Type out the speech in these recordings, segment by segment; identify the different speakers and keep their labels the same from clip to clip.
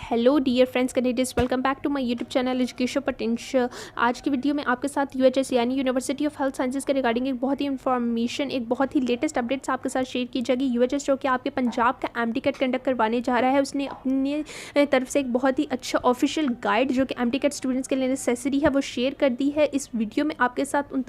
Speaker 1: Hello dear friends candidates, welcome back to my YouTube channel Education Potential. आज की video में आपके साथ यूएचएस यानी यूनिवर्सिटी ऑफ हेल्थ साइंसेज के रिगार्डिंग एक बहुत ही इंफॉर्मेशन, एक बहुत ही लेटेस्ट अपडेट्स आपके साथ शेयर की जाएगी। यूएचएस जो कि आपके पंजाब का एमटीकेट कंडक्ट करवाने जा रहा है, उसने अपनी तरफ से एक बहुत ही अच्छा ऑफिशियल गाइड जो कि एमटीकेट स्टूडेंट्स के लिए नेसेसरी है वो शेयर कर दी है। इस वीडियो में आपके साथ उन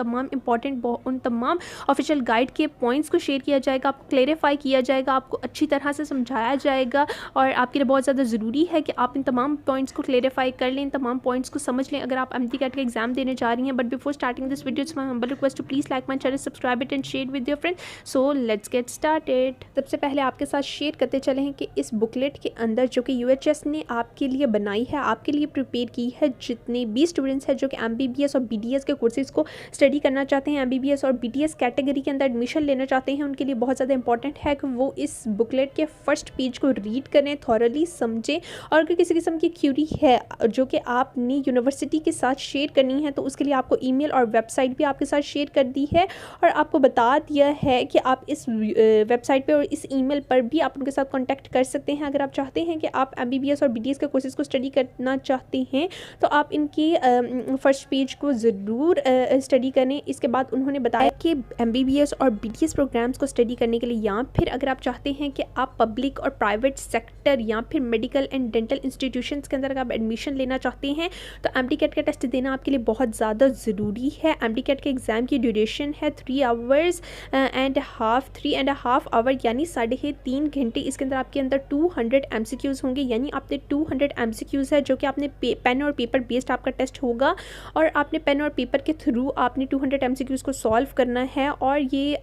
Speaker 1: तमाम ऑफिशियल गाइड के पॉइंट्स को शेयर किया जाएगा, आपको क्लेरिफाई किया जाएगा, आपको अच्छी तरह से समझाया जाएगा और आपके लिए बहुत ज़्यादा ज़रूरी है कि आप इन तमाम पॉइंट्स को क्लेरिफाई कर लें, इन तमाम पॉइंट्स को समझ लें अगर आप एमटीकेट का एग्जाम देने जा रही हैं। But before starting this video it's my humble request to please like my channel, subscribe it and share with your friends. So let's get started. सबसे पहले आपके साथ शेयर करते चले हैं कि इस बुकलेट के अंदर जो कि यूएचएस ने आपके लिए बनाई है, आपके लिए प्रिपेयर की है, जितने भी स्टूडेंट्स हैं जो कि एमबीबीएस और बीडीएस के कोर्सेज को स्टडी करना चाहते हैं, एमबीबीएस और बीडीएस कैटेगरी के अंदर एडमिशन लेना चाहते हैं, उनके लिए बहुत ज़्यादा इंपॉर्टेंट है कि वो इस बुकलेट के फर्स्ट पेज को रीड करें, थॉरली समझें और अगर किसी किस्म की क्यूरी है जो कि आपने यूनिवर्सिटी के साथ शेयर करनी है तो उसके लिए आपको ईमेल और वेबसाइट भी आपके साथ शेयर कर दी है और आपको बता दिया है कि आप इस वेबसाइट पे और इस ईमेल पर भी आप उनके साथ कांटेक्ट कर सकते हैं। अगर आप चाहते हैं कि आप एमबीबीएस और बीडीएस के कोर्सेज को स्टडी करना चाहते हैं तो आप इनकी फर्स्ट पेज को ज़रूर स्टडी करें। इसके बाद उन्होंने बताया कि एमबीबीएस और बीडीएस प्रोग्राम्स को स्टडी करने के लिए या फिर अगर आप चाहते हैं कि आप पब्लिक और प्राइवेट सेक्टर या फिर मेडिकल एंड डेंटल इंस्टीट्यूशंस के अंदर अगर आप एडमिशन लेना चाहते हैं तो एमटीकेट का टेस्ट देना आपके लिए बहुत ज़्यादा ज़रूरी है। एमटीकेट के एग्ज़ाम की ड्यूरेशन है 3 and a half यानी 3.5 घंटे। इसके अंदर आपके अंदर 200 एमसीक्यूज़ होंगे, यानी आपने 200 एमसीक्यूज़ है जो कि आपने पेन और पेपर बेस्ड आपका टेस्ट होगा और आपने पेन और पेपर के थ्रू आपने 200 एमसीक्यूज़ को सॉल्व करना है और ये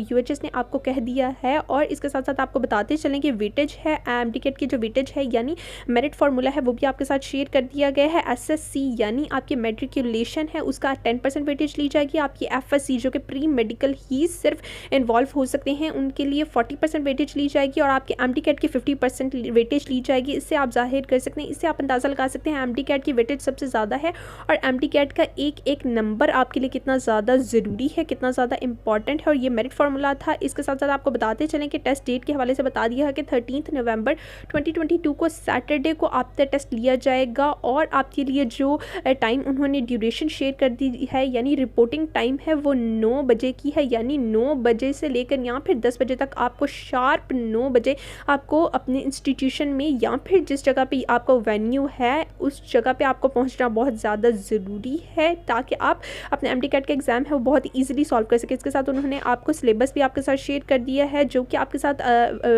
Speaker 1: यूएचएस ने आपको कह दिया है। और इसके साथ साथ आपको बताते चलें कि वेटेज है, एमटीकेट की जो वेटेज है यानी मेरिट फार्मूला है वो भी आपके साथ शेयर कर दिया गया है। एसएससी यानी आपकी मैट्रिकुलेशन है उसका 10% वेटेज ली जाएगी। आपकी एफएससी जो कि प्री मेडिकल ही सिर्फ इन्वॉल्व हो सकते हैं उनके लिए 40% वेटेज ली जाएगी और आपके एमटीकेट की 50% वेटेज ली जाएगी। इससे आप जाहिर कर सकते हैं, इससे आप अंदाज़ा लगा सकते हैं एमटीकेट की वेटेज सबसे ज़्यादा है और एमटीकेट का एक एक नंबर आपके लिए कितना ज़्यादा ज़रूरी है, कितना ज़्यादा इंपॉर्टेंट है और ये मेरिट फार्मूला था। इसके साथ साथ आपको बताते चलें कि टेस्ट डेट के हवाले से बता दिया है कि 13 नवंबर 2022 को सैटरडे को आपका टेस्ट लिया जाएगा और आपके लिए जो टाइम उन्होंने ड्यूरेशन शेयर कर दी है यानी रिपोर्टिंग टाइम है वो 9 बजे की है, यानी 9 बजे से लेकर या फिर 10 बजे तक आपको शार्प 9 बजे आपको अपने इंस्टीट्यूशन में या फिर जिस जगह पे आपका वेन्यू है उस जगह पे आपको पहुंचना बहुत ज़्यादा ज़रूरी है ताकि आप अपने एमटीकेट का एग्ज़ाम है वो बहुत ईजिली सॉल्व कर सके। इसके साथ उन्होंने आपको सिलेबस भी आपके साथ शेयर कर दिया है जो कि आपके साथ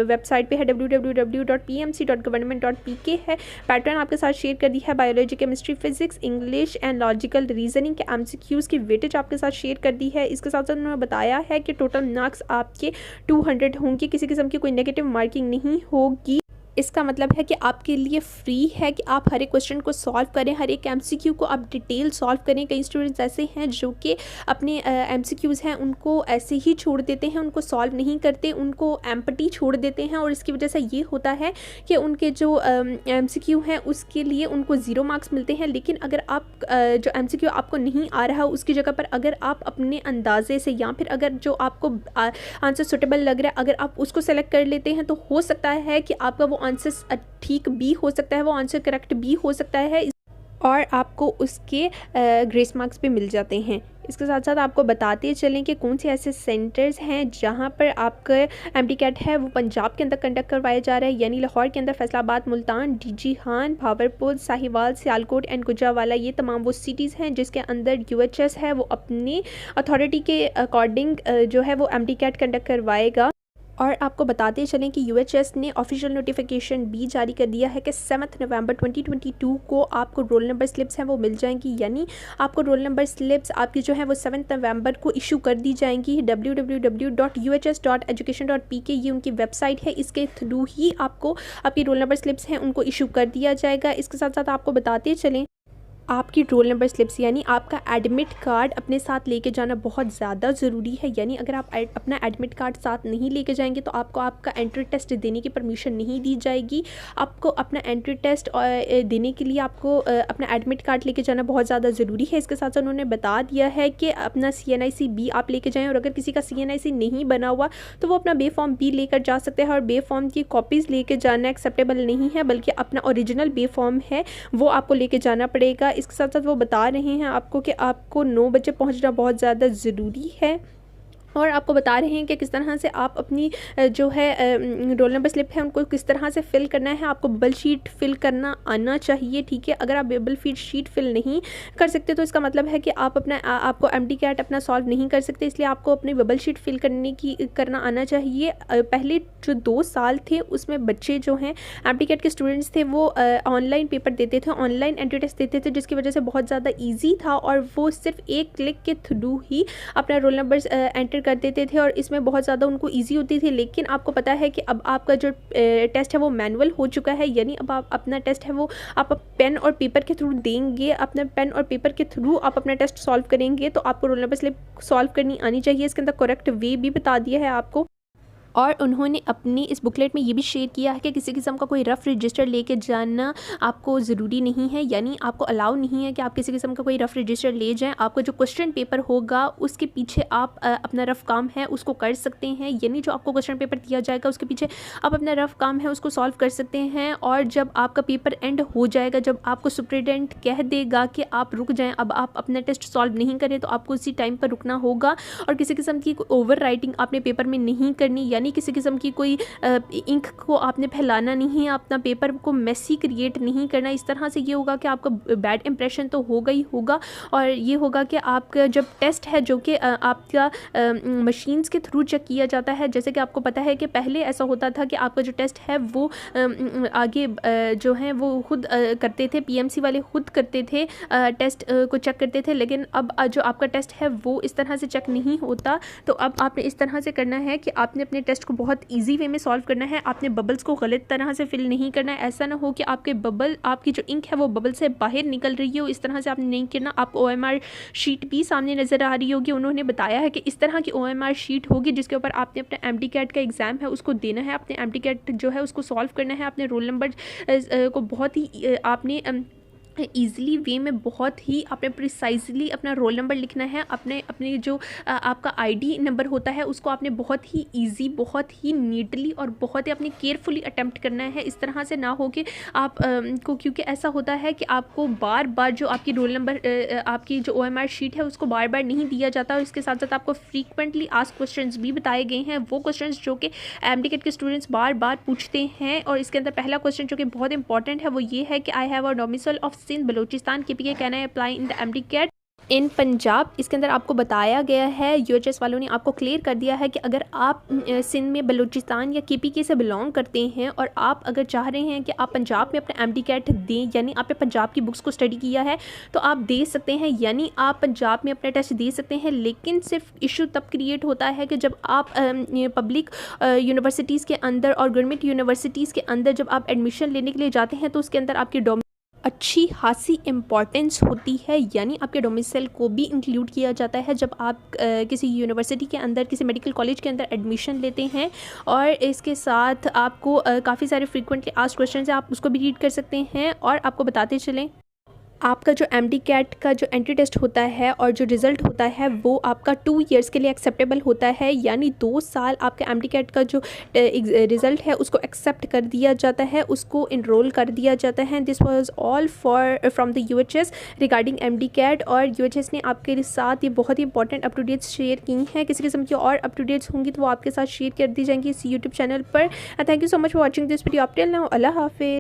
Speaker 1: वेबसाइट पे है www.pmc.government.pk है। पैटर्न आपके साथ शेयर कर दी है, biology, chemistry, physics, English and logical reasoning के एमसीक्यूज़ की वेटेज आपके साथ शेयर कर दी है। इसके साथ साथ उन्होंने बताया है कि टोटल मार्क्स आपके 200 होंगे, किसी किस्म की कोई नेगेटिव मार्किंग नहीं होगी। इसका मतलब है कि आपके लिए फ्री है कि आप हर एक क्वेश्चन को सॉल्व करें, हर एक एमसीक्यू को आप डिटेल सॉल्व करें। कई स्टूडेंट्स ऐसे हैं जो कि अपने एमसीक्यूज़ हैं उनको ऐसे ही छोड़ देते हैं, उनको सॉल्व नहीं करते, उनको एम्पटी छोड़ देते हैं और इसकी वजह से ये होता है कि उनके जो एमसीक्यू हैं उसके लिए उनको 0 मार्क्स मिलते हैं। लेकिन अगर आप जो एमसीक्यू आपको नहीं आ रहा उसकी जगह पर अगर आप अपने अंदाजे से या फिर अगर जो आपको आंसर सुटेबल लग रहा है अगर आप उसको सेलेक्ट कर लेते हैं तो हो सकता है कि आपका वो आंसर ठीक भी हो सकता है, वो आंसर करेक्ट भी हो सकता है और आपको उसके ग्रेस मार्क्स भी मिल जाते हैं। इसके साथ साथ आपको बताते चलें कि कौन से ऐसे सेंटर्स हैं जहां पर आपका एमटीकेट है वो पंजाब के अंदर कंडक्ट करवाया जा रहा है, यानी लाहौर के अंदर फैसलाबाद, मुल्तान, डीजी खान, भावलपुर, साहिवाल, सियालकोट एंड गुजरांवाला, ये तमाम वो सिटीज़ हैं जिसके अंदर यूएचएस है वो अपनी अथॉरिटी के अकॉर्डिंग जो है वो एमटीकेट कंडक्ट करवाएगा। और आपको बताते चलें कि यूएचएस ने ऑफिशियल नोटिफिकेशन भी जारी कर दिया है कि 7 नवंबर 2022 को आपको रोल नंबर स्लिप्स हैं वो मिल जाएंगी, यानी आपको रोल नंबर स्लिप्स आपकी जो है वो 7 नवंबर को इशू कर दी जाएंगी। www.uhs.education.pk ये उनकी वेबसाइट है, इसके थ्रू ही आपको आपकी रोल नंबर स्लिप्स हैं उनको इशू कर दिया जाएगा। इसके साथ साथ आपको बताते चलें आपकी रोल नंबर स्लिप्स यानी आपका एडमिट कार्ड अपने साथ लेके जाना बहुत ज़्यादा ज़रूरी है। यानी अगर आप अपना एडमिट कार्ड साथ नहीं लेके जाएंगे तो आपको आपका एंट्री टेस्ट देने की परमिशन नहीं दी जाएगी। आपको अपना एंट्री टेस्ट देने के लिए आपको अपना एडमिट कार्ड लेके जाना बहुत ज़्यादा ज़रूरी है। इसके साथ साथ उन्होंने बता दिया है कि अपना CNIC B आप लेके जाएँ, और अगर किसी का CNIC नहीं बना हुआ तो वो अपना बे फॉर्म B लेकर जा सकते हैं, और बे फॉर्म की कॉपीज़ लेके जाना एक्सेप्टेबल नहीं है, बल्कि अपना ओरिजिनल बे फॉर्म है वो आपको लेके जाना पड़ेगा। इसके साथ साथ वो बता रहे हैं आपको कि आपको 9 बजे पहुंचना बहुत ज़्यादा ज़रूरी है, और आपको बता रहे हैं कि किस तरह से आप अपनी जो है रोल नंबर स्लिप है उनको किस तरह से फ़िल करना है। आपको बबल शीट फ़िल करना आना चाहिए, ठीक है। अगर आप बबल शीट फ़िल नहीं कर सकते तो इसका मतलब है कि आप अपना आपको एम्प्टी कैट अपना सॉल्व नहीं कर सकते, इसलिए आपको अपनी बबल शीट फ़िल करना आना चाहिए। पहले जो 2 साल थे उसमें बच्चे जो हैं एम्प्टी कैट के स्टूडेंट्स थे वो ऑनलाइन पेपर देते थे, ऑनलाइन एंट्री टेस्ट देते थे, जिसकी वजह से बहुत ज़्यादा ईजी था, और वो सिर्फ एक क्लिक के थ्रू ही अपना रोल नंबर एंटर कर देते थे, और इसमें बहुत ज़्यादा उनको इजी होती थी। लेकिन आपको पता है कि अब आपका जो टेस्ट है वो मैनुअल हो चुका है, यानी अब आप अपना टेस्ट है वो आप पेन और पेपर के थ्रू देंगे। अपना पेन और पेपर के थ्रू आप अपना टेस्ट सॉल्व करेंगे तो आपको रोल नंबर स्लिप सॉल्व करनी आनी चाहिए। इसके अंदर करेक्ट वे भी बता दिया है आपको, और उन्होंने अपनी इस बुकलेट में ये भी शेयर किया है कि किसी किस्म का कोई रफ़ रजिस्टर लेके जाना आपको ज़रूरी नहीं है, यानी आपको अलाउ नहीं है कि आप किसी किस्म का कोई रफ़ रजिस्टर ले जाएं। आपको जो क्वेश्चन पेपर होगा उसके पीछे आप अपना रफ़ काम है उसको कर सकते हैं, यानी जो आपको क्वेश्चन पेपर दिया जाएगा उसके पीछे आप अपना रफ़ काम है उसको सॉल्व कर सकते हैं। और जब आपका पेपर एंड हो जाएगा, जब आपको सुपरिटेंडेंट कह देगा कि आप रुक जाएँ, अब आप अपना टेस्ट सॉल्व नहीं करें, तो आपको उसी टाइम पर रुकना होगा, और किसी किस्म की ओवर राइटिंग आपने पेपर में नहीं करनी, यानी किसी किस्म की कोई इंक को आपने फैलाना नहीं है, अपना पेपर को मेसी क्रिएट नहीं करना। इस तरह से ये होगा कि आपका बैड इंप्रेशन तो होगा ही होगा, और ये होगा कि आपका जब टेस्ट है जो कि आपका मशीन्स के थ्रू चेक किया जाता है, जैसे कि आपको पता है कि पहले ऐसा होता था कि आपका जो टेस्ट है वो आगे जो है वो खुद करते थे, PMC वाले खुद करते थे, टेस्ट को चेक करते थे, लेकिन अब जो आपका टेस्ट है वो इस तरह से चेक नहीं होता। तो अब आपने इस तरह से करना है कि आपने अपने टेस्ट को बहुत इजी वे में सॉल्व करना है। आपने बबल्स को गलत तरह से फिल नहीं करना है, ऐसा ना हो कि आपकी जो इंक है वो बबल से बाहर निकल रही हो, इस तरह से आपने नहीं करना। आपको OMR शीट भी सामने नज़र आ रही होगी, उन्होंने बताया है कि इस तरह की OMR शीट होगी जिसके ऊपर आपने अपना एम्प्टी कैट का एग्ज़ाम है उसको देना है, अपने एम्प्टी कैट जो है उसको सॉल्व करना है। अपने रोल नंबर को बहुत ही आपने ईज़िली वे में बहुत ही आपने प्रिसाइजली अपना रोल नंबर लिखना है। अपने जो आपका ID नंबर होता है उसको आपने बहुत ही ईजी, बहुत ही नीटली और बहुत ही अपने केयरफुली अटैम्प्ट करना है। इस तरह से ना हो कि आप को, क्योंकि ऐसा होता है कि आपको बार बार जो आपकी रोल नंबर आपकी जो OMR शीट है उसको बार बार नहीं दिया जाता, और इसके साथ साथ आपको फ्रीक्वेंटली आस्क्ड क्वेश्चंस भी बताए गए हैं, वो क्वेश्चंस जो कि एम्प्टी कैट के स्टूडेंट्स बार बार पूछते हैं। और इसके अंदर पहला क्वेश्चन जो कि बहुत इंपॉर्टेंट है वो ये है कि I have a domicile of Sindh Balochistan KPK, can I apply in the MDCAT in Punjab. इसके अंदर आपको बताया गया है, UHS वालों ने आपको क्लियर कर दिया है कि अगर आप सिंध में बलूचिस्तान या KPK से बिलोंग करते हैं और आप अगर चाह रहे हैं कि आप पंजाब में अपना एम्प्टी कैट दें, यानी आपने पंजाब की बुक्स को स्टडी किया है तो आप दे सकते हैं, यानी आप पंजाब में अपना टेस्ट दे सकते हैं। लेकिन सिर्फ इशू तब क्रिएट होता है कि जब आप पब्लिक यूनिवर्सिटीज़ के अंदर और गवर्नमेंट यूनिवर्सिटीज़ के अंदर जब आप एडमिशन लेने के लिए जाते हैं तो उसके अंदर आपकी अच्छी खासी इम्पॉर्टेंस होती है, यानी आपके डोमिसाइल को भी इंक्लूड किया जाता है जब आप किसी यूनिवर्सिटी के अंदर, किसी मेडिकल कॉलेज के अंदर एडमिशन लेते हैं। और इसके साथ आपको काफ़ी सारे फ्रीक्वेंटली आस्क्ड क्वेश्चंस हैं, आप उसको भी रीड कर सकते हैं। और आपको बताते चलें, आपका जो एम्प्टी कैट का जो एंट्री टेस्ट होता है और जो रिज़ल्ट होता है वो आपका 2 ईयर्स के लिए एक्सेप्टेबल होता है, यानी 2 साल आपके एम्प्टी कैट का जो रिज़ल्ट है उसको एक्सेप्ट कर दिया जाता है, उसको इनरोल कर दिया जाता है। This was all from the UHS regarding MDCAT. और UHS ने आपके साथ ये बहुत ही important up to dates share की हैं। किसी किस्म की और अप टू डेट्स होंगी तो वो आपके साथ शेयर कर दी जाएंगी इस YouTube चैनल पर। Thank you so much for watching this video. Up till now, अल्लाह हाफिज़।